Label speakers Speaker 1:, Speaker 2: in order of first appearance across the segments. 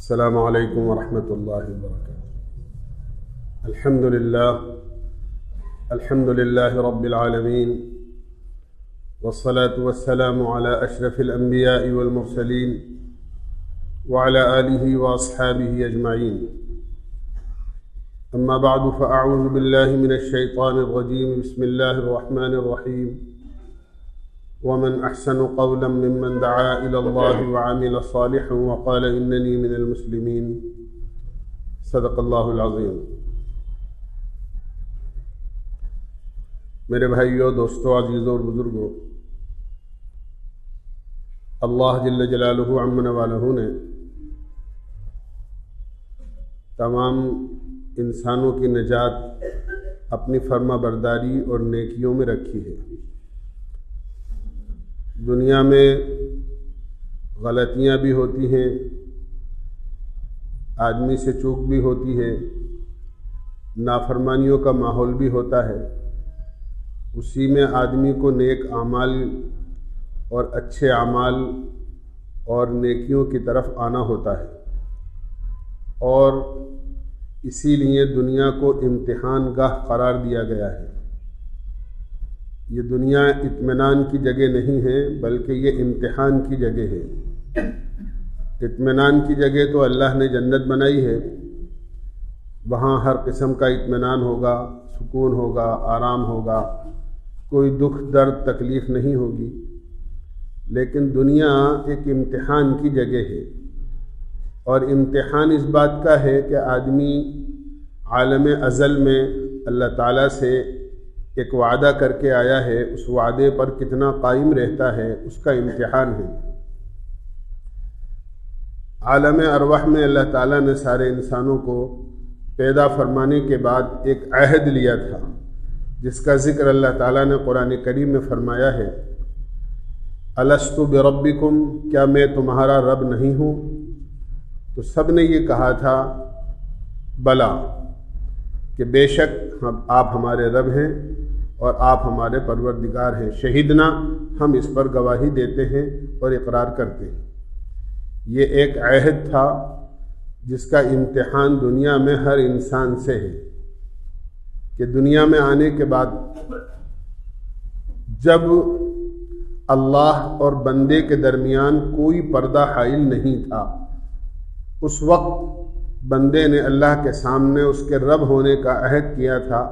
Speaker 1: السلام علیکم ورحمۃ اللہ وبرکاتہ۔ الحمد للہ رب العالمین، والصلاة والسلام علی اشرف الانبیاء والمرسلین وعلی آلہ واصحابہ اجمعین، اما بعد فاعوذ باللہ من الشیطان الرجیم، بسم اللہ الرحمن الرحیم، ومن احسن قولا ممن دعا الى الله وعمل صالحا وقال انني من المسلمین، صدق اللہ العظیم۔ میرے بھائیوں، دوستوں، عزیزوں اور بزرگوں، اللہ جل جلالہ عم نوالہ نے تمام انسانوں کی نجات اپنی فرما برداری اور نیکیوں میں رکھی ہے۔ دنیا میں غلطیاں بھی ہوتی ہیں، آدمی سے چوک بھی ہوتی ہے، نافرمانیوں کا ماحول بھی ہوتا ہے، اسی میں آدمی کو نیک اعمال اور اچھے اعمال اور نیکیوں کی طرف آنا ہوتا ہے، اور اسی لیے دنیا کو امتحان گاہ قرار دیا گیا ہے۔ یہ دنیا اطمینان کی جگہ نہیں ہے، بلکہ یہ امتحان کی جگہ ہے۔ اطمینان کی جگہ تو اللہ نے جنت بنائی ہے، وہاں ہر قسم کا اطمینان ہوگا، سکون ہوگا، آرام ہوگا، کوئی دکھ درد تکلیف نہیں ہوگی۔ لیکن دنیا ایک امتحان کی جگہ ہے، اور امتحان اس بات کا ہے کہ آدمی عالم ازل میں اللہ تعالیٰ سے ایک وعدہ کر کے آیا ہے، اس وعدے پر کتنا قائم رہتا ہے، اس کا امتحان ہے۔ عالم ارواح میں اللہ تعالیٰ نے سارے انسانوں کو پیدا فرمانے کے بعد ایک عہد لیا تھا، جس کا ذکر اللہ تعالیٰ نے قرآن کریم میں فرمایا ہے، الست بربکم، کیا میں تمہارا رب نہیں ہوں؟ تو سب نے یہ کہا تھا بلا، کہ بے شک آپ ہمارے رب ہیں اور آپ ہمارے پروردگار ہیں، شہیدنا، ہم اس پر گواہی دیتے ہیں اور اقرار کرتے ہیں۔ یہ ایک عہد تھا جس کا امتحان دنیا میں ہر انسان سے ہے، کہ دنیا میں آنے کے بعد جب اللہ اور بندے کے درمیان کوئی پردہ حائل نہیں تھا، اس وقت بندے نے اللہ کے سامنے اس کے رب ہونے کا عہد کیا تھا۔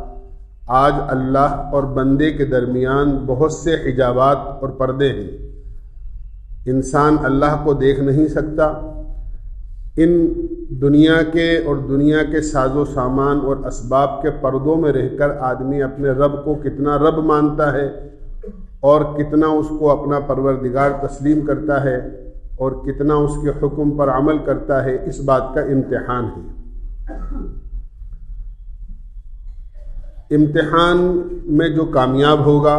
Speaker 1: آج اللہ اور بندے کے درمیان بہت سے حجابات اور پردے ہیں، انسان اللہ کو دیکھ نہیں سکتا۔ ان دنیا کے اور دنیا کے ساز و سامان اور اسباب کے پردوں میں رہ کر آدمی اپنے رب کو کتنا رب مانتا ہے اور کتنا اس کو اپنا پروردگار تسلیم کرتا ہے اور کتنا اس کے حکم پر عمل کرتا ہے، اس بات کا امتحان ہے۔ امتحان میں جو کامیاب ہوگا،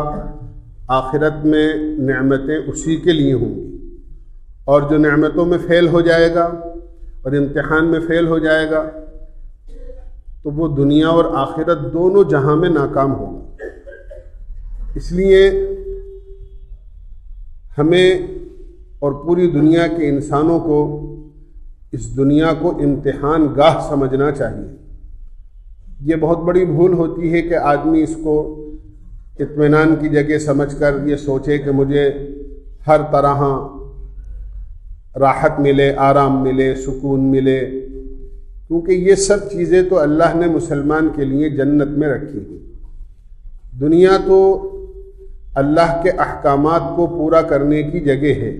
Speaker 1: آخرت میں نعمتیں اسی کے لیے ہوں گی، اور جو نعمتوں میں فیل ہو جائے گا اور امتحان میں فیل ہو جائے گا تو وہ دنیا اور آخرت دونوں جہاں میں ناکام ہوگا۔ اس لیے ہمیں اور پوری دنیا کے انسانوں کو اس دنیا کو امتحان گاہ سمجھنا چاہیے۔ یہ بہت بڑی بھول ہوتی ہے کہ آدمی اس کو اطمینان کی جگہ سمجھ کر یہ سوچے کہ مجھے ہر طرح راحت ملے، آرام ملے، سکون ملے، کیونکہ یہ سب چیزیں تو اللہ نے مسلمان کے لیے جنت میں رکھی ہیں۔ دنیا تو اللہ کے احکامات کو پورا کرنے کی جگہ ہے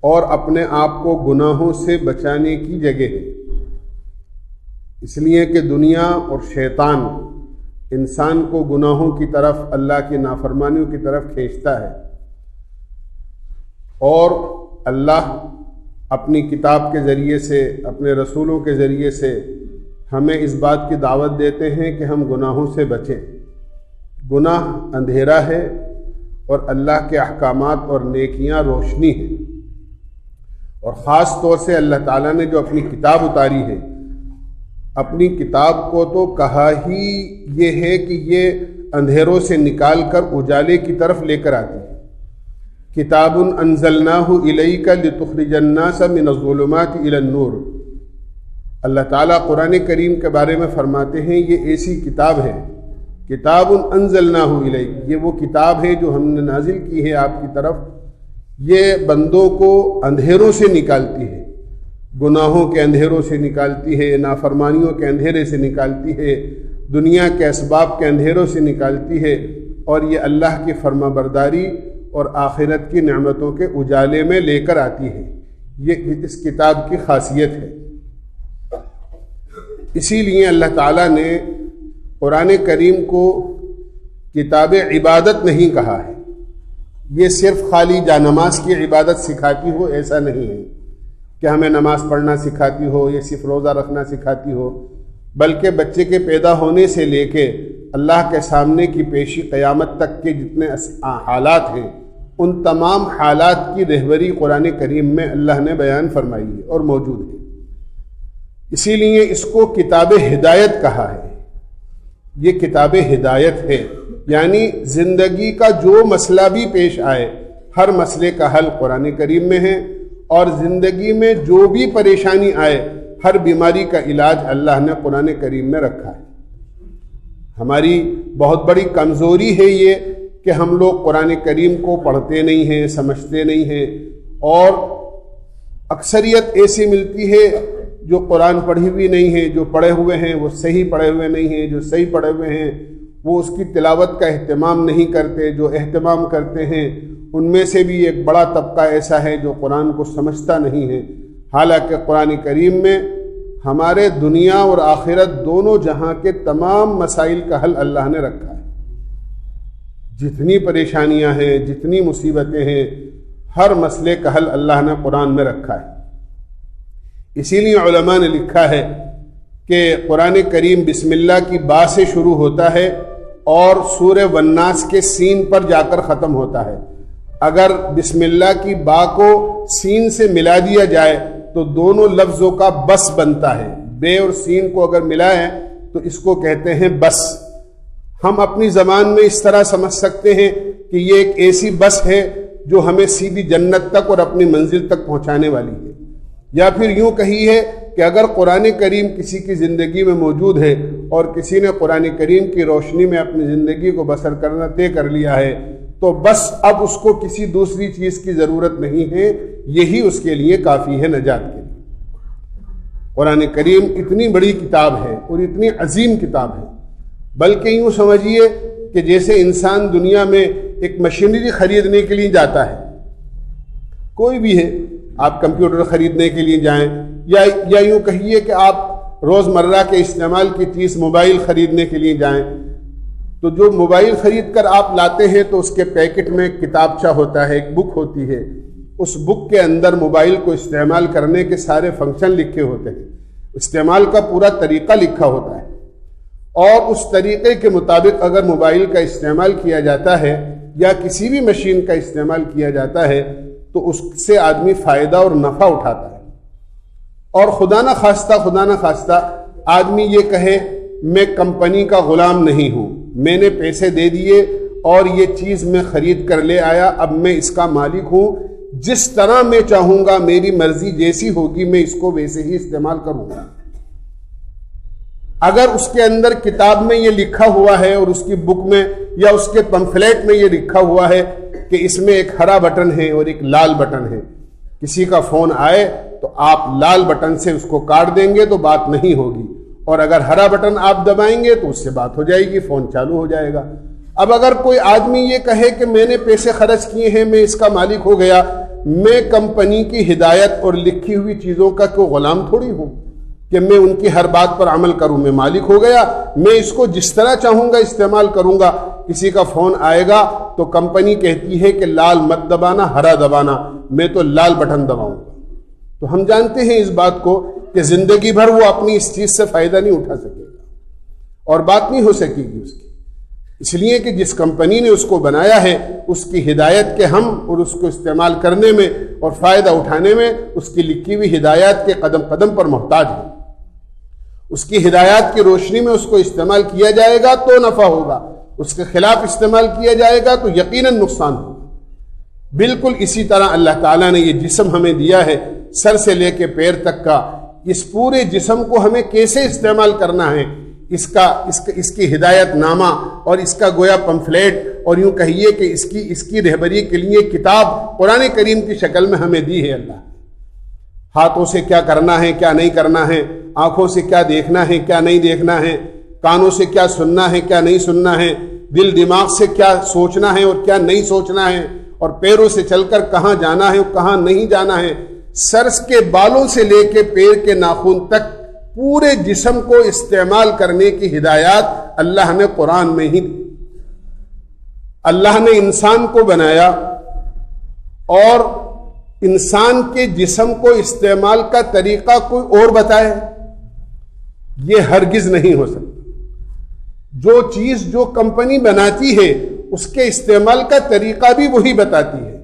Speaker 1: اور اپنے آپ کو گناہوں سے بچانے کی جگہ ہے، اس لیے کہ دنیا اور شیطان انسان کو گناہوں کی طرف، اللہ کی نافرمانیوں کی طرف کھینچتا ہے، اور اللہ اپنی کتاب کے ذریعے سے، اپنے رسولوں کے ذریعے سے ہمیں اس بات کی دعوت دیتے ہیں کہ ہم گناہوں سے بچیں۔ گناہ اندھیرا ہے اور اللہ کے احکامات اور نیکیاں روشنی ہیں، اور خاص طور سے اللہ تعالیٰ نے جو اپنی کتاب اتاری ہے، اپنی کتاب کو تو کہا ہی یہ ہے کہ یہ اندھیروں سے نکال کر اجالے کی طرف لے کر آتی ہے۔ کتاب انزلناہ الیک لتخرج الناس من الظلمات الی النور، اللہ تعالیٰ قرآن کریم کے بارے میں فرماتے ہیں یہ ایسی کتاب ہے، کتاب انزلناہ الیک، یہ وہ کتاب ہے جو ہم نے نازل کی ہے آپ کی طرف، یہ بندوں کو اندھیروں سے نکالتی ہے، گناہوں کے اندھیروں سے نکالتی ہے، نافرمانیوں کے اندھیرے سے نکالتی ہے، دنیا کے اسباب کے اندھیروں سے نکالتی ہے، اور یہ اللہ کی فرما برداری اور آخرت کی نعمتوں کے اجالے میں لے کر آتی ہے۔ یہ اس کتاب کی خاصیت ہے۔ اسی لیے اللہ تعالیٰ نے قرآن کریم کو کتاب عبادت نہیں کہا ہے۔ یہ صرف خالی جانماز کی عبادت سکھاتی ہو ایسا نہیں ہے کہ ہمیں نماز پڑھنا سکھاتی ہو، یہ صرف روزہ رکھنا سکھاتی ہو، بلکہ بچے کے پیدا ہونے سے لے کے اللہ کے سامنے کی پیشی قیامت تک کے جتنے حالات ہیں ان تمام حالات کی رہبری قرآن کریم میں اللہ نے بیان فرمائی ہے اور موجود ہے۔ اسی لیے اس کو کتاب ہدایت کہا ہے۔ یہ کتاب ہدایت ہے، یعنی زندگی کا جو مسئلہ بھی پیش آئے ہر مسئلے کا حل قرآن کریم میں ہے، اور زندگی میں جو بھی پریشانی آئے ہر بیماری کا علاج اللہ نے قرآن کریم میں رکھا ہے۔ ہماری بہت بڑی کمزوری ہے یہ کہ ہم لوگ قرآن کریم کو پڑھتے نہیں ہیں، سمجھتے نہیں ہیں، اور اکثریت ایسی ملتی ہے جو قرآن پڑھی ہوئی نہیں ہے، جو پڑھے ہوئے ہیں وہ صحیح پڑھے ہوئے نہیں ہیں، جو صحیح پڑھے ہوئے ہیں وہ اس کی تلاوت کا اہتمام نہیں کرتے، جو اہتمام کرتے ہیں ان میں سے بھی ایک بڑا طبقہ ایسا ہے جو قرآن کو سمجھتا نہیں ہے۔ حالانکہ قرآن کریم میں ہمارے دنیا اور آخرت دونوں جہاں کے تمام مسائل کا حل اللہ نے رکھا ہے۔ جتنی پریشانیاں ہیں، جتنی مصیبتیں ہیں، ہر مسئلے کا حل اللہ نے قرآن میں رکھا ہے۔ اسی لیے علماء نے لکھا ہے کہ قرآن کریم بسم اللہ کی با سے شروع ہوتا ہے اور سورہ والناس کے سین پر جا کر ختم ہوتا ہے۔ اگر بسم اللہ کی با کو سین سے ملا دیا جائے تو دونوں لفظوں کا بس بنتا ہے۔ بے اور سین کو اگر ملائیں تو اس کو کہتے ہیں بس۔ ہم اپنی زبان میں اس طرح سمجھ سکتے ہیں کہ یہ ایک ایسی بس ہے جو ہمیں سیدھی جنت تک اور اپنی منزل تک پہنچانے والی ہے، یا پھر یوں کہی ہے کہ اگر قرآن کریم کسی کی زندگی میں موجود ہے اور کسی نے قرآن کریم کی روشنی میں اپنی زندگی کو بسر کرنا طے کر لیا ہے تو بس اب اس کو کسی دوسری چیز کی ضرورت نہیں ہے، یہی اس کے لیے کافی ہے نجات کے لیے۔ قرآن کریم اتنی بڑی کتاب ہے اور اتنی عظیم کتاب ہے، بلکہ یوں سمجھیے کہ جیسے انسان دنیا میں ایک مشینری خریدنے کے لیے جاتا ہے، کوئی بھی ہے، آپ کمپیوٹر خریدنے کے لیے جائیں یا یوں کہیے کہ آپ روزمرہ کے استعمال کی چیز موبائل خریدنے کے لیے جائیں، تو جو موبائل خرید کر آپ لاتے ہیں تو اس کے پیکٹ میں ایک کتابچہ ہوتا ہے، ایک بک ہوتی ہے، اس بک کے اندر موبائل کو استعمال کرنے کے سارے فنکشن لکھے ہوتے ہیں، استعمال کا پورا طریقہ لکھا ہوتا ہے، اور اس طریقے کے مطابق اگر موبائل کا استعمال کیا جاتا ہے یا کسی بھی مشین کا استعمال کیا جاتا ہے تو اس سے آدمی فائدہ اور نفع اٹھاتا ہے، اور خدا نہ خواستہ آدمی یہ کہے میں کمپنی کا غلام نہیں ہوں، میں نے پیسے دے دیے اور یہ چیز میں خرید کر لے آیا، اب میں اس کا مالک ہوں، جس طرح میں چاہوں گا، میری مرضی جیسی ہوگی میں اس کو ویسے ہی استعمال کروں گا۔ اگر اس کے اندر کتاب میں یہ لکھا ہوا ہے اور اس کی بک میں یا اس کے پمفلیٹ میں یہ لکھا ہوا ہے کہ اس میں ایک ہرا بٹن ہے اور ایک لال بٹن ہے، کسی کا فون آئے تو آپ لال بٹن سے اس کو کاٹ دیں گے تو بات نہیں ہوگی، اور اگر ہرا بٹن آپ دبائیں گے تو اس سے بات ہو جائے گی، فون چالو ہو جائے گا۔ اب اگر کوئی آدمی یہ کہے کہ میں نے پیسے خرچ کیے ہیں، میں اس کا مالک ہو گیا، میں کمپنی کی ہدایت اور لکھی ہوئی چیزوں کا کوئی غلام تھوڑی ہوں کہ میں ان کی ہر بات پر عمل کروں، میں مالک ہو گیا، میں اس کو جس طرح چاہوں گا استعمال کروں گا۔ کسی کا فون آئے گا تو کمپنی کہتی ہے کہ لال مت دبانا، ہرا دبانا، میں تو لال بٹن دباؤں گا۔ تو ہم جانتے ہیں اس بات کو کہ زندگی بھر وہ اپنی اس چیز سے فائدہ نہیں اٹھا سکے گا اور بات نہیں ہو سکے گی اس کی، اس لیے کہ جس کمپنی نے اس کو بنایا ہے اس کی ہدایت کے ہم اور اس کو استعمال کرنے میں اور فائدہ اٹھانے میں اس کی لکھی ہوئی ہدایات کے قدم قدم پر محتاج ہے۔ اس کی ہدایات کی روشنی میں اس کو استعمال کیا جائے گا تو نفع ہوگا، اس کے خلاف استعمال کیا جائے گا تو یقیناً نقصان ہوگا۔ بالکل اسی طرح اللہ تعالیٰ نے یہ جسم ہمیں دیا ہے، سر سے لے کے پیر تک کا، اس پورے جسم کو ہمیں کیسے استعمال کرنا ہے، اس کی ہدایت نامہ اور اس کا گویا پمفلیٹ، اور یوں کہیے کہ اس کی رہبری کے لیے کتاب قرآن کریم کی شکل میں ہمیں دی ہے اللہ۔ ہاتھوں سے کیا کرنا ہے، کیا نہیں کرنا ہے، آنکھوں سے کیا دیکھنا ہے، کیا نہیں دیکھنا ہے، کانوں سے کیا سننا ہے، کیا نہیں سننا ہے، دل دماغ سے کیا سوچنا ہے اور کیا نہیں سوچنا ہے، اور پیروں سے چل کر کہاں جانا ہے اور کہاں نہیں جانا ہے، سر کے بالوں سے لے کے پیر کے ناخن تک پورے جسم کو استعمال کرنے کی ہدایات اللہ نے قرآن میں ہی دی۔ اللہ نے انسان کو بنایا اور انسان کے جسم کو استعمال کا طریقہ کوئی اور بتائے، یہ ہرگز نہیں ہو سکتا۔ جو چیز جو کمپنی بناتی ہے اس کے استعمال کا طریقہ بھی وہی بتاتی ہے۔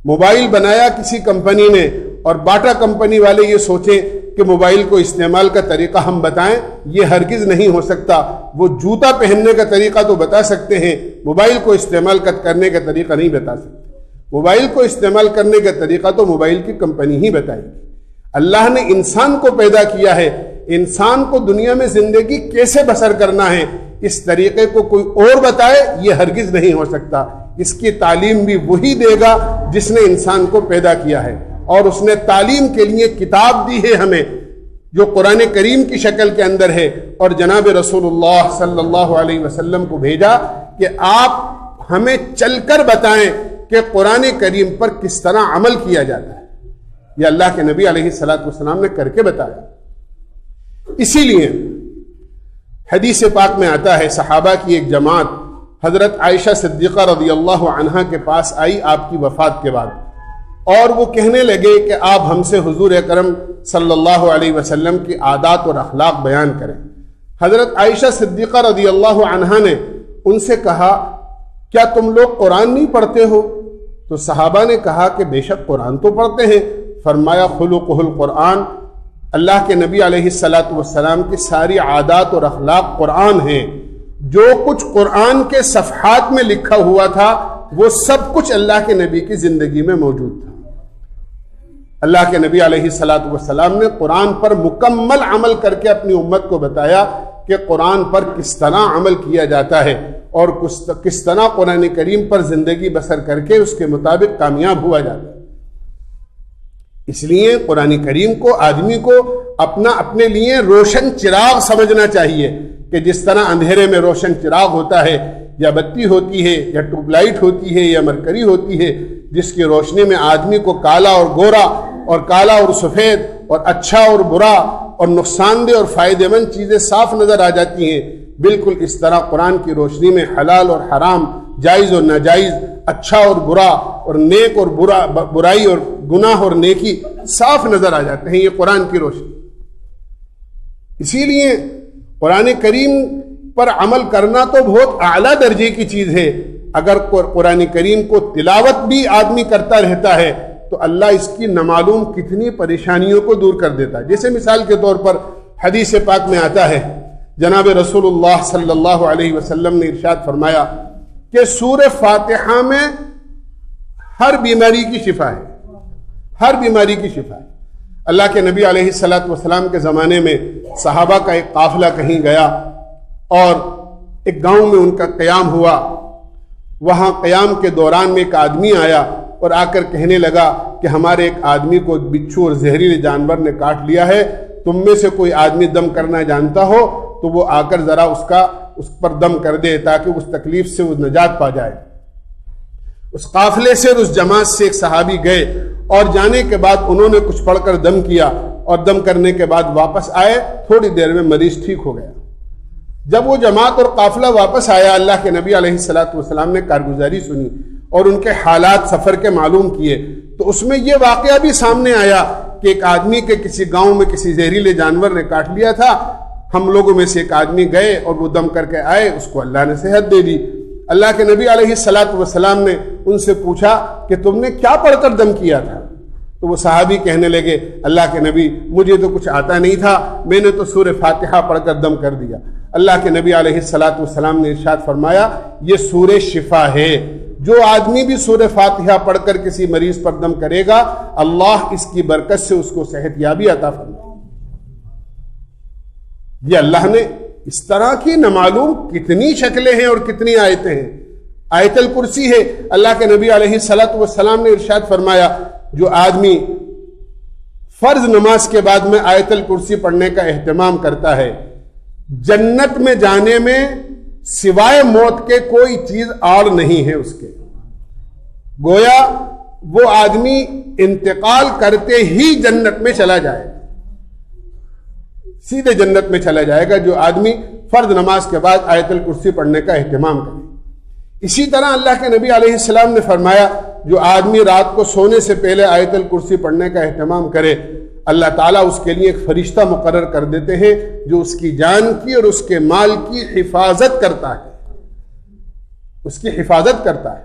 Speaker 1: موبائل بنایا کسی کمپنی نے اور باٹا کمپنی والے یہ سوچیں کہ موبائل کو استعمال کا طریقہ ہم بتائیں، یہ ہرگز نہیں ہو سکتا۔ وہ جوتا پہننے کا طریقہ تو بتا سکتے ہیں، موبائل کو استعمال کرنے کا طریقہ نہیں بتا سکتے۔ موبائل کو استعمال کرنے کا طریقہ تو موبائل کی کمپنی ہی بتائے گی۔ اللہ نے انسان کو پیدا کیا ہے، انسان کو دنیا میں زندگی کیسے بسر کرنا ہے اس طریقے کو کوئی اور بتائے، یہ ہرگز نہیں ہو سکتا۔ اس کی تعلیم بھی وہی دے گا جس نے انسان کو پیدا کیا ہے، اور اس نے تعلیم کے لیے کتاب دی ہے ہمیں جو قرآن کریم کی شکل کے اندر ہے، اور جناب رسول اللہ صلی اللہ علیہ وسلم کو بھیجا کہ آپ ہمیں چل کر بتائیں کہ قرآن کریم پر کس طرح عمل کیا جاتا ہے۔ یہ اللہ کے نبی علیہ الصلوۃ والسلام نے کر کے بتایا۔ اسی لیے حدیث پاک میں آتا ہے، صحابہ کی ایک جماعت حضرت عائشہ صدیقہ رضی اللہ عنہا کے پاس آئی آپ کی وفات کے بعد، اور وہ کہنے لگے کہ آپ ہم سے حضور اکرم صلی اللہ علیہ وسلم کی عادات اور اخلاق بیان کریں۔ حضرت عائشہ صدیقہ رضی اللہ عنہا نے ان سے کہا، کیا تم لوگ قرآن نہیں پڑھتے ہو؟ تو صحابہ نے کہا کہ بے شک قرآن تو پڑھتے ہیں۔ فرمایا خلقہ القرآن، اللہ کے نبی علیہ الصلوۃ والسلام کی ساری عادات اور اخلاق قرآن ہیں۔ جو کچھ قرآن کے صفحات میں لکھا ہوا تھا وہ سب کچھ اللہ کے نبی کی زندگی میں موجود تھا۔ اللہ کے نبی علیہ الصلوۃ والسلام نے قرآن پر مکمل عمل کر کے اپنی امت کو بتایا کہ قرآن پر کس طرح عمل کیا جاتا ہے اور کس طرح قرآن کریم پر زندگی بسر کر کے اس کے مطابق کامیاب ہوا جاتا ہے۔ اس لیے قرآن کریم کو آدمی کو اپنے لیے روشن چراغ سمجھنا چاہیے، کہ جس طرح اندھیرے میں روشن چراغ ہوتا ہے، یا بتی ہوتی ہے، یا ٹیوب لائٹ ہوتی ہے، یا مرکری ہوتی ہے، جس کی روشنی میں آدمی کو کالا اور گورا اور کالا اور سفید اور اچھا اور برا اور نقصان دہ اور فائدہ مند چیزیں صاف نظر آ جاتی ہیں، بالکل اس طرح قرآن کی روشنی میں حلال اور حرام، جائز اور ناجائز، اچھا اور برا، اور نیک اور برائی اور گناہ اور نیکی صاف نظر آ جاتے ہیں۔ یہ قرآن کی روشنی۔ اسی لیے قرآن کریم پر عمل کرنا تو بہت اعلیٰ درجے کی چیز ہے۔ اگر قرآن کریم کو تلاوت بھی آدمی کرتا رہتا ہے تو اللہ اس کی نامعلوم کتنی پریشانیوں کو دور کر دیتا ہے۔ جیسے مثال کے طور پر حدیث پاک میں آتا ہے، جناب رسول اللہ صلی اللہ علیہ وسلم نے ارشاد فرمایا کہ سورہ فاتحہ میں ہر بیماری کی شفا ہے، ہر بیماری کی شفا ہے۔ اللہ کے نبی علیہ الصلوۃ والسلام کے زمانے میں صحابہ کا ایک قافلہ کہیں گیا اور ایک گاؤں میں ان کا قیام ہوا۔ وہاں قیام کے دوران میں ایک آدمی آیا اور آ کر کہنے لگا کہ ہمارے ایک آدمی کو بچھو اور زہریلے جانور نے کاٹ لیا ہے، تم میں سے کوئی آدمی دم کرنا جانتا ہو تو وہ آ کر ذرا اس پر دم کر دے تاکہ اس تکلیف سے وہ نجات پا جائے۔ اس قافلے سے اور اس جماعت سے ایک صحابی گئے اور جانے کے بعد انہوں نے کچھ پڑھ کر دم کیا، اور دم کرنے کے بعد واپس آئے، تھوڑی دیر میں مریض ٹھیک ہو گیا۔ جب وہ جماعت اور قافلہ واپس آیا، اللہ کے نبی علیہ الصلوۃ والسلام نے کارگزاری سنی اور ان کے حالات سفر کے معلوم کیے، تو اس میں یہ واقعہ بھی سامنے آیا کہ ایک آدمی کے کسی گاؤں میں کسی زہریلے جانور نے کاٹ لیا تھا۔ ہم لوگوں میں سے ایک آدمی گئے اور وہ دم کر کے آئے، اس کو اللہ نے صحت دے دی۔ اللہ کے نبی علیہ الصلوۃ والسلام نے ان سے پوچھا کہ تم نے کیا پڑھ کر دم کیا تھا؟ تو وہ صحابی کہنے لگے، اللہ کے نبی مجھے تو کچھ آتا نہیں تھا، میں نے تو سورہ فاتحہ پڑھ کر دم کر دیا۔ اللہ کے نبی علیہ الصلوۃ والسلام نے ارشاد فرمایا، یہ سورہ شفا ہے۔ جو آدمی بھی سورہ فاتحہ پڑھ کر کسی مریض پر دم کرے گا، اللہ اس کی برکت سے اس کو صحت یابی عطا فرمائے۔ یہ اللہ نے اس طرح کی نامعلوم کتنی شکلیں ہیں اور کتنی آیتیں ہیں. آیت الکرسی ہے. اللہ کے نبی علیہ الصلوۃ والسلام نے ارشاد فرمایا جو آدمی فرض نماز کے بعد میں آیت الکرسی پڑھنے کا اہتمام کرتا ہے جنت میں جانے میں سوائے موت کے کوئی چیز آڑ نہیں ہے اس کے. گویا وہ آدمی انتقال کرتے ہی جنت میں چلا جائے گا, سیدھے جنت میں چلا جائے گا جو آدمی فرض نماز کے بعد آیت الکرسی پڑھنے کا اہتمام کرے. اسی طرح اللہ کے نبی علیہ السلام نے فرمایا جو آدمی رات کو سونے سے پہلے آیت الکرسی پڑھنے کا اہتمام کرے اللہ تعالیٰ اس کے لیے ایک فرشتہ مقرر کر دیتے ہیں جو اس کی جان کی اور اس کے مال کی حفاظت کرتا ہے, اس کی حفاظت کرتا ہے.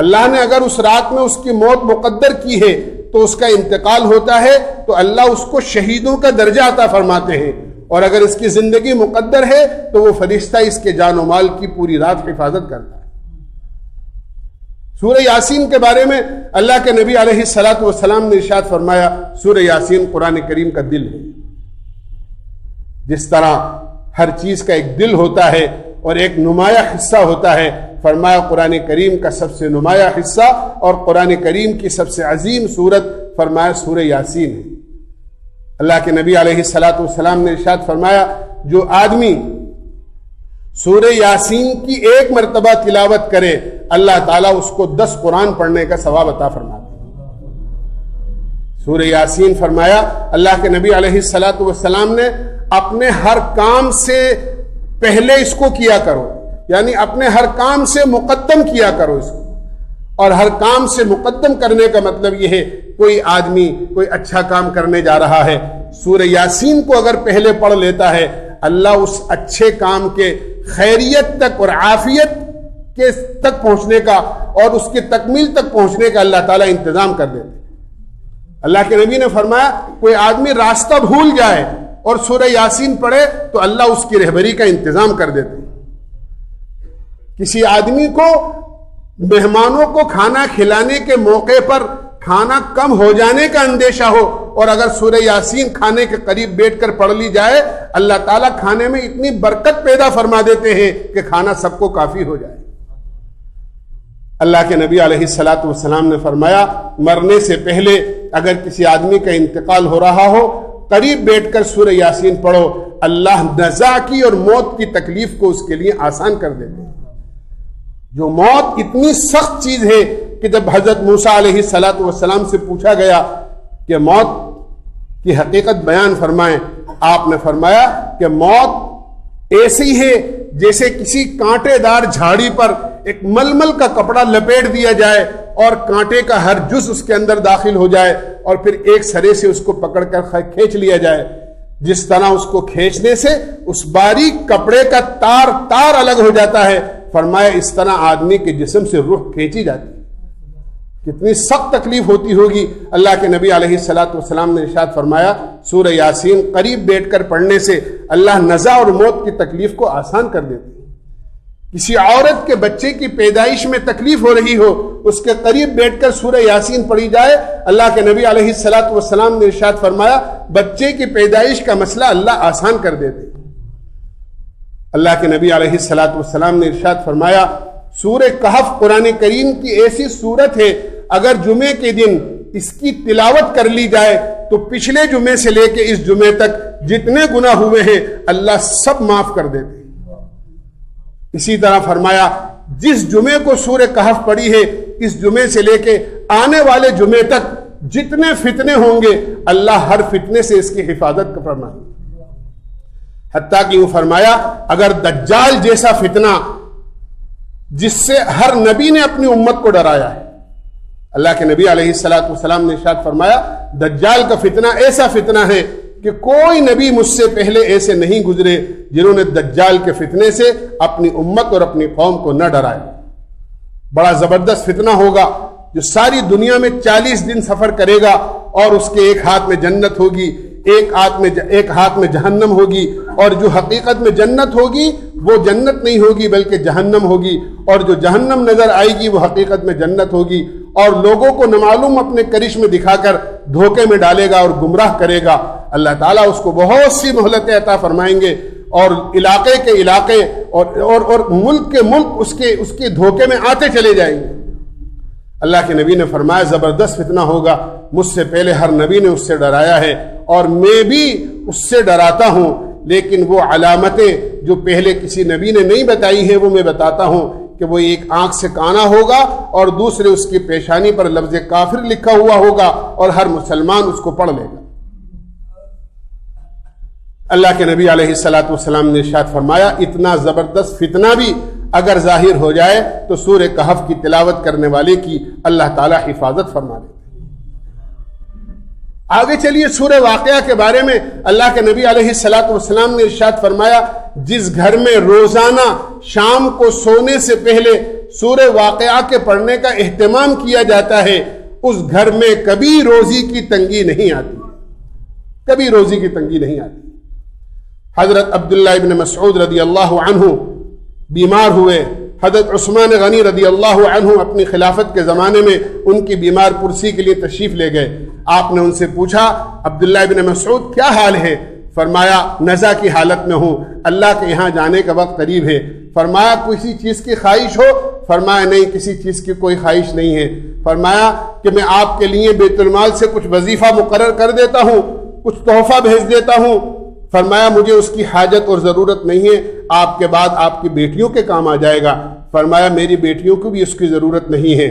Speaker 1: اللہ نے اگر اس رات میں اس کی موت مقدر کی ہے تو اس کا انتقال ہوتا ہے تو اللہ اس کو شہیدوں کا درجہ عطا فرماتے ہیں, اور اگر اس کی زندگی مقدر ہے تو وہ فرشتہ اس کے جان و مال کی پوری رات حفاظت کرتا ہے. سورہ یاسین کے بارے میں اللہ کے نبی علیہ الصلوۃ والسلام نے ارشاد فرمایا سورہ یاسین قرآن کریم کا دل ہے. جس طرح ہر چیز کا ایک دل ہوتا ہے اور ایک نمایاں حصہ ہوتا ہے, فرمایا قرآن کریم کا سب سے نمایاں حصہ اور قرآن کریم کی سب سے عظیم سورت فرمایا سورہ یاسین ہے. اللہ کے نبی علیہ الصلوۃ والسلام نے ارشاد فرمایا جو آدمی سورہ یاسین کی ایک مرتبہ تلاوت کرے اللہ تعالیٰ اس کو 10 قرآن پڑھنے کا ثواب عطا فرماتے ہیں. سورہ یاسین فرمایا اللہ کے نبی علیہ الصلوۃ والسلام نے اپنے ہر کام سے پہلے اس کو کیا کرو, یعنی اپنے ہر کام سے مقدم کیا کرو اس کو. اور ہر کام سے مقدم کرنے کا مطلب یہ ہے کوئی آدمی کوئی اچھا کام کرنے جا رہا ہے سورہ یاسین کو اگر پہلے پڑھ لیتا ہے اللہ اس اچھے کام کے خیریت تک اور عافیت کے تک پہنچنے کا اور اس کی تکمیل تک پہنچنے کا اللہ تعالیٰ انتظام کر دیتے. اللہ کے نبی نے فرمایا کوئی آدمی راستہ بھول جائے اور سورہ یاسین پڑھے تو اللہ اس کی رہبری کا انتظام کر دیتے. کسی آدمی کو مہمانوں کو کھانا کھلانے کے موقع پر کھانا کم ہو جانے کا اندیشہ ہو اور اگر سورہ یاسین کھانے کے قریب بیٹھ کر پڑھ لی جائے اللہ تعالیٰ کھانے میں اتنی برکت پیدا فرما دیتے ہیں کہ کھانا سب کو کافی ہو جائے. اللہ کے نبی علیہ الصلوۃ والسلام نے فرمایا مرنے سے پہلے اگر کسی آدمی کا انتقال ہو رہا ہو قریب بیٹھ کر سورہ یاسین پڑھو اللہ نزا کی اور موت کی تکلیف کو اس کے لیے آسان کر دیتے ہیں. جو موت اتنی سخت چیز ہے کہ جب حضرت موسیٰ علیہ الصلوۃ والسلام سے پوچھا گیا کہ موت کی حقیقت بیان فرمائیں, آپ نے فرمایا کہ موت ایسی ہے جیسے کسی کانٹے دار جھاڑی پر ایک ململ کا کپڑا لپیٹ دیا جائے اور کانٹے کا ہر جز اس کے اندر داخل ہو جائے اور پھر ایک سرے سے اس کو پکڑ کر کھینچ لیا جائے. جس طرح اس کو کھینچنے سے اس باریک کپڑے کا تار الگ ہو جاتا ہے فرمایا اس طرح آدمی کے جسم سے روح کھینچی جاتی ہے. کتنی سخت تکلیف ہوتی ہوگی. اللہ کے نبی علیہ الصلوۃ والسلام نے ارشاد فرمایا سورہ یاسین قریب بیٹھ کر پڑھنے سے اللہ نزا اور موت کی تکلیف کو آسان کر دیتے ہیں. کسی عورت کے بچے کی پیدائش میں تکلیف ہو رہی ہو اس کے قریب بیٹھ کر سورہ یاسین پڑھی جائے اللہ کے نبی علیہ الصلوۃ والسلام نے ارشاد فرمایا بچے کی پیدائش کا مسئلہ اللہ آسان کر دیتے ہیں. اللہ کے نبی علیہ الصلوۃ والسلام نے ارشاد فرمایا سورہ کہف قرآن کریم کی ایسی سورت ہے اگر جمعے کے دن اس کی تلاوت کر لی جائے تو پچھلے جمعے سے لے کے اس جمعے تک جتنے گناہ ہوئے ہیں اللہ سب معاف کر دیتے. اسی طرح فرمایا جس جمعے کو سورہ کہف پڑھی ہے اس جمعے سے لے کے آنے والے جمعے تک جتنے فتنے ہوں گے اللہ ہر فتنے سے اس کی حفاظت فرمائے. حتیٰ کہ وہ فرمایا اگر دجال جیسا فتنہ جس سے ہر نبی نے اپنی امت کو ڈرایا ہے, اللہ کے نبی علیہ الصلوۃ والسلام نے ارشاد فرمایا دجال کا فتنہ ایسا فتنہ ہے کہ کوئی نبی مجھ سے پہلے ایسے نہیں گزرے جنہوں نے دجال کے فتنے سے اپنی امت اور اپنی قوم کو نہ ڈرائے. بڑا زبردست فتنہ ہوگا جو ساری دنیا میں 40 دن سفر کرے گا اور اس کے ایک ہاتھ میں جنت ہوگی ایک ہاتھ میں جہنم ہوگی اور جو حقیقت میں جنت ہوگی وہ جنت نہیں ہوگی بلکہ جہنم ہوگی اور جو جہنم نظر آئے گی وہ حقیقت میں جنت ہوگی اور لوگوں کو نامعلوم اپنے کرشمے دکھا کر دھوکے میں ڈالے گا اور گمراہ کرے گا. اللہ تعالیٰ اس کو بہت سی مہلتیں عطا فرمائیں گے اور علاقے کے علاقے اور ملک کے ملک اس کے دھوکے میں آتے چلے جائیں گے۔ اللہ کے نبی نے فرمایا زبردست فتنہ ہوگا، مجھ سے پہلے ہر نبی نے اس سے ڈرایا ہے اور میں بھی اس سے ڈراتا ہوں، لیکن وہ علامتیں جو پہلے کسی نبی نے نہیں بتائی ہیں وہ میں بتاتا ہوں کہ وہ ایک آنکھ سے کانا ہوگا اور دوسرے اس کی پیشانی پر لفظ کافر لکھا ہوا ہوگا اور ہر مسلمان اس کو پڑھ لے گا۔ اللہ کے نبی علیہ الصلوۃ والسلام نے ارشاد فرمایا اتنا زبردست فتنہ بھی اگر ظاہر ہو جائے تو سورہ کہف کی تلاوت کرنے والے کی اللہ تعالی حفاظت فرما دے۔ آگے چلیے سورہ واقعہ کے بارے میں اللہ کے نبی علیہ الصلوۃ والسلام نے ارشاد فرمایا جس گھر میں روزانہ شام کو سونے سے پہلے سورہ واقعہ کے پڑھنے کا اہتمام کیا جاتا ہے اس گھر میں کبھی روزی کی تنگی نہیں آتی، کبھی روزی کی تنگی نہیں آتی۔ حضرت عبداللہ ابن مسعود رضی اللہ عنہ بیمار ہوئے، حضرت عثمان غنی رضی اللہ عنہ اپنی خلافت کے زمانے میں ان کی بیمار پرسی کے لیے تشریف لے گئے۔ آپ نے ان سے پوچھا عبداللہ ابن مسعود کیا حال ہے؟ فرمایا نزع کی حالت میں ہوں، اللہ کے یہاں جانے کا وقت قریب ہے۔ فرمایا کسی چیز کی خواہش ہو؟ فرمایا نہیں کسی چیز کی کوئی خواہش نہیں ہے۔ فرمایا کہ میں آپ کے لیے بیت المال سے کچھ وظیفہ مقرر کر دیتا ہوں، کچھ تحفہ بھیج دیتا ہوں۔ فرمایا مجھے اس کی حاجت اور ضرورت نہیں ہے، آپ کے بعد آپ کی بیٹیوں کے کام آ جائے گا۔ فرمایا میری بیٹیوں کو بھی اس کی ضرورت نہیں ہے،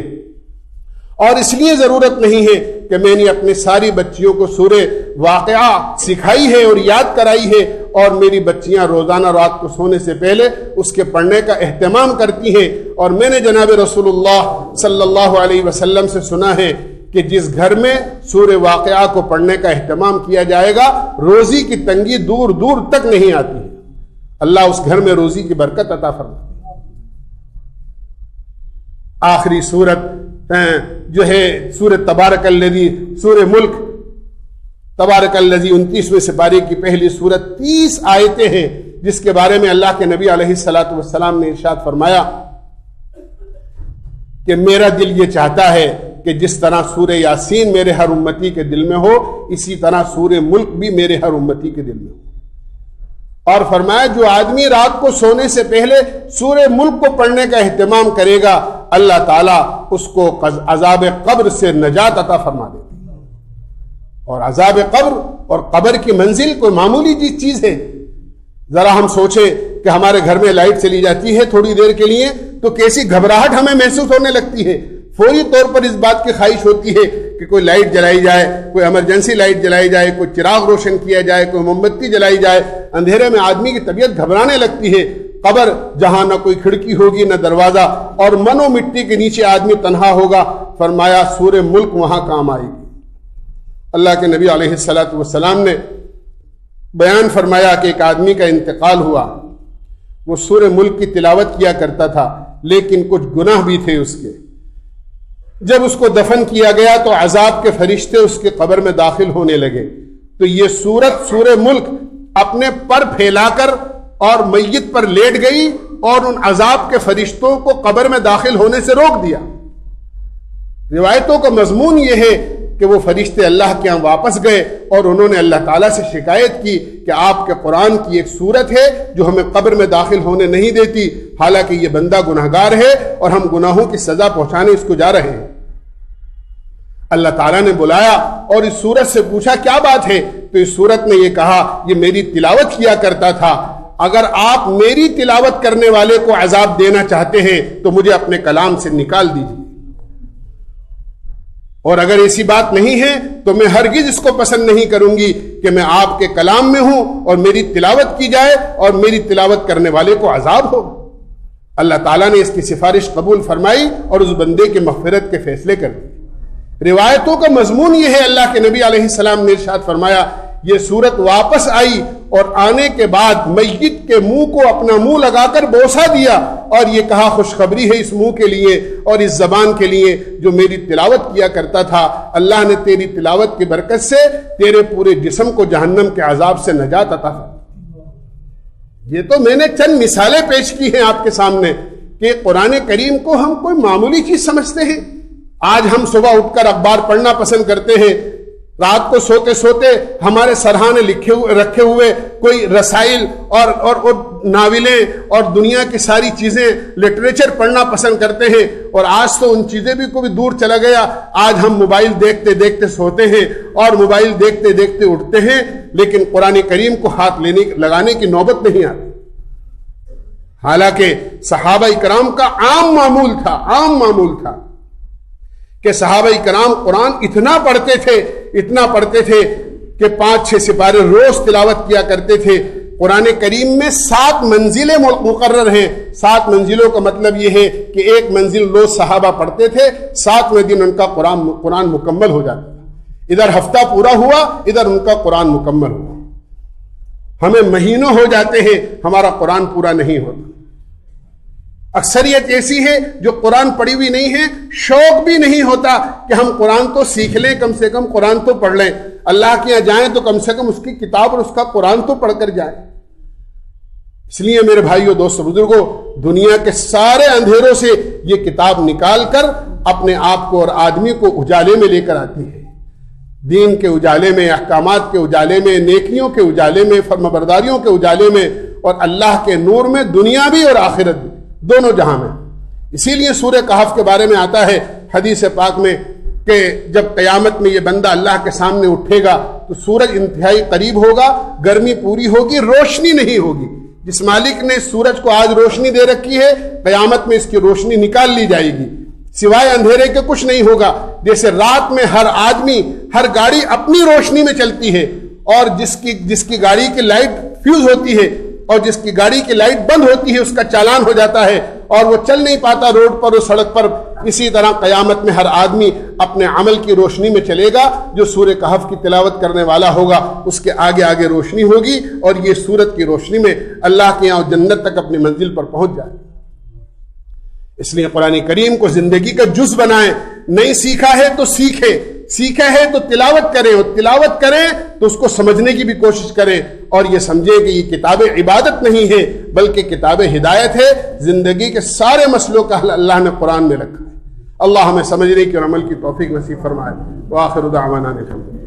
Speaker 1: اور اس لیے ضرورت نہیں ہے کہ میں نے اپنی ساری بچیوں کو سورہ واقعہ سکھائی ہے اور یاد کرائی ہے، اور میری بچیاں روزانہ رات کو سونے سے پہلے اس کے پڑھنے کا اہتمام کرتی ہیں، اور میں نے جناب رسول اللہ صلی اللہ علیہ وسلم سے سنا ہے کہ جس گھر میں سورہ واقعہ کو پڑھنے کا اہتمام کیا جائے گا روزی کی تنگی دور دور تک نہیں آتی ہے، اللہ اس گھر میں روزی کی برکت عطا فرماتا ہے۔ آخری سورت جو ہے سورۃ تبارک الذی، سورہ ملک تبارک الذی 29ویں سپارے کی پہلی سورت 30 آیتیں ہیں، جس کے بارے میں اللہ کے نبی علیہ الصلوۃ والسلام نے ارشاد فرمایا کہ میرا دل یہ چاہتا ہے کہ جس طرح سورہ یاسین میرے ہر امتی کے دل میں ہو اسی طرح سورہ ملک بھی میرے ہر امتی کے دل میں ہو۔ اور فرمایا جو آدمی رات کو سونے سے پہلے سورہ ملک کو پڑھنے کا اہتمام کرے گا اللہ تعالیٰ اس کو عذاب قبر سے نجات عطا فرما دے گا۔ اور عذاب قبر اور قبر کی منزل کوئی معمولی چیز ہے؟ ذرا ہم سوچیں کہ ہمارے گھر میں لائٹ چلی جاتی ہے تھوڑی دیر کے لیے تو کیسی گھبراہٹ ہمیں محسوس ہونے لگتی ہے، فوری طور پر اس بات کی خواہش ہوتی ہے کہ کوئی لائٹ جلائی جائے، کوئی ایمرجنسی لائٹ جلائی جائے، کوئی چراغ روشن کیا جائے، کوئی موم بتی جلائی جائے۔ اندھیرے میں آدمی کی طبیعت گھبرانے لگتی ہے۔ قبر جہاں نہ کوئی کھڑکی ہوگی نہ دروازہ، اور منو مٹی کے نیچے آدمی تنہا ہوگا، فرمایا سورہ ملک وہاں کام آئے گی۔ اللہ کے نبی علیہ الصلوۃ والسلام نے بیان فرمایا کہ ایک آدمی کا انتقال ہوا، وہ سورہ ملک کی تلاوت کیا کرتا تھا لیکن کچھ گناہ بھی تھے اس کے۔ جب اس کو دفن کیا گیا تو عذاب کے فرشتے اس کے قبر میں داخل ہونے لگے، تو یہ سورت سورہ ملک اپنے پر پھیلا کر اور میت پر لیٹ گئی اور ان عذاب کے فرشتوں کو قبر میں داخل ہونے سے روک دیا۔ روایتوں کا مضمون یہ ہے کہ وہ فرشتے اللہ کے ہاں واپس گئے اور انہوں نے اللہ تعالیٰ سے شکایت کی کہ آپ کے قرآن کی ایک سورت ہے جو ہمیں قبر میں داخل ہونے نہیں دیتی، حالانکہ یہ بندہ گناہگار ہے اور ہم گناہوں کی سزا پہنچانے اس کو جا رہے ہیں۔ اللہ تعالیٰ نے بلایا اور اس سورت سے پوچھا کیا بات ہے؟ تو اس سورت نے یہ کہا یہ میری تلاوت کیا کرتا تھا، اگر آپ میری تلاوت کرنے والے کو عذاب دینا چاہتے ہیں تو مجھے اپنے کلام سے نکال دیجیے، اور اگر ایسی بات نہیں ہے تو میں ہرگز اس کو پسند نہیں کروں گی کہ میں آپ کے کلام میں ہوں اور میری تلاوت کی جائے اور میری تلاوت کرنے والے کو عذاب ہو۔ اللہ تعالیٰ نے اس کی سفارش قبول فرمائی اور اس بندے کے مغفرت کے فیصلے کر دیے۔ روایتوں کا مضمون یہ ہے، اللہ کے نبی علیہ السلام نے ارشاد فرمایا یہ سورت واپس آئی اور آنے کے بعد میت کے منہ کو اپنا منہ لگا کر بوسہ دیا اور یہ کہا خوشخبری ہے اس منہ کے لیے اور اس زبان کے لیے جو میری تلاوت کیا کرتا تھا، اللہ نے تیری تلاوت کی برکت سے تیرے پورے جسم کو جہنم کے عذاب سے نجات عطا فرمائی۔ یہ تو میں نے چند مثالیں پیش کی ہیں آپ کے سامنے کہ قرآن کریم کو ہم کوئی معمولی چیز سمجھتے ہیں۔ آج ہم صبح اٹھ کر اخبار پڑھنا پسند کرتے ہیں، رات کو سوتے سوتے ہمارے سرہانے رکھے ہوئے کوئی رسائل اور ناولیں اور دنیا کی ساری چیزیں لٹریچر پڑھنا پسند کرتے ہیں، اور آج تو ان چیزیں بھی کوئی دور چلا گیا۔ آج ہم موبائل دیکھتے دیکھتے سوتے ہیں اور موبائل دیکھتے دیکھتے اٹھتے ہیں، لیکن قرآن کریم کو ہاتھ لگانے کی نوبت نہیں آتی۔ حالانکہ صحابہ کرام کا عام معمول تھا کہ صحابہ کرام قرآن اتنا پڑھتے تھے کہ 5-6 سپارے روز تلاوت کیا کرتے تھے۔ قرآن کریم میں 7 منزلیں مقرر ہیں۔ 7 منزلوں کا مطلب یہ ہے کہ ایک منزل روز صحابہ پڑھتے تھے، 7ویں دن ان کا قرآن مکمل ہو جاتا تھا۔ ادھر ہفتہ پورا ہوا، ادھر ان کا قرآن مکمل ہوا۔ ہمیں مہینوں ہو جاتے ہیں، ہمارا قرآن پورا نہیں ہوتا۔ اکثریت ایسی ہے جو قرآن پڑھی ہوئی نہیں ہے، شوق بھی نہیں ہوتا کہ ہم قرآن تو سیکھ لیں، کم سے کم قرآن تو پڑھ لیں، اللہ کے یہاں جائیں تو کم سے کم اس کی کتاب اور اس کا قرآن تو پڑھ کر جائیں۔ اس لیے میرے بھائیوں، دوستو، بزرگوں، دنیا کے سارے اندھیروں سے یہ کتاب نکال کر اپنے آپ کو اور آدمی کو اجالے میں لے کر آتی ہے، دین کے اجالے میں، احکامات کے اجالے میں، نیکیوں کے اجالے میں، فرمانبرداریوں کے اجالے میں، اور اللہ کے نور میں دنیا بھی اور آخرت بھی، دونوں جہاں میں۔ اسی لیے سورہ کہف کے بارے میں آتا ہے حدیث پاک میں کہ جب قیامت میں یہ بندہ اللہ کے سامنے اٹھے گا تو سورج انتہائی قریب ہوگا، گرمی پوری ہوگی، روشنی نہیں ہوگی۔ جس مالک نے سورج کو آج روشنی دے رکھی ہے، قیامت میں اس کی روشنی نکال لی جائے گی، سوائے اندھیرے کے کچھ نہیں ہوگا۔ جیسے رات میں ہر آدمی، ہر گاڑی اپنی روشنی میں چلتی ہے، اور جس کی گاڑی کی لائٹ فیوز ہوتی ہے اور جس کی گاڑی کی لائٹ بند ہوتی ہے اس کا چالان ہو جاتا ہے اور وہ چل نہیں پاتا روڈ پر اور سڑک پر، اسی طرح قیامت میں ہر آدمی اپنے عمل کی روشنی میں چلے گا۔ جو سورہ کہف کی تلاوت کرنے والا ہوگا اس کے آگے آگے روشنی ہوگی، اور یہ سورج کی روشنی میں اللہ کے یہاں جنت تک اپنی منزل پر پہنچ جائے۔ اس لیے قرآن کریم کو زندگی کا جز بنائیں۔ نہیں سیکھا ہے تو سیکھا ہے تو تلاوت کریں، اور تلاوت کریں تو اس کو سمجھنے کی بھی کوشش کریں، اور یہ سمجھیں کہ یہ کتاب عبادت نہیں ہے بلکہ کتاب ہدایت ہے۔ زندگی کے سارے مسئلوں کا حل اللہ نے قرآن میں رکھا ہے۔ اللہ ہمیں سمجھنے کی اور عمل کی توفیق نصیب فرمائے۔ وآخر دعوانا الحمدللہ۔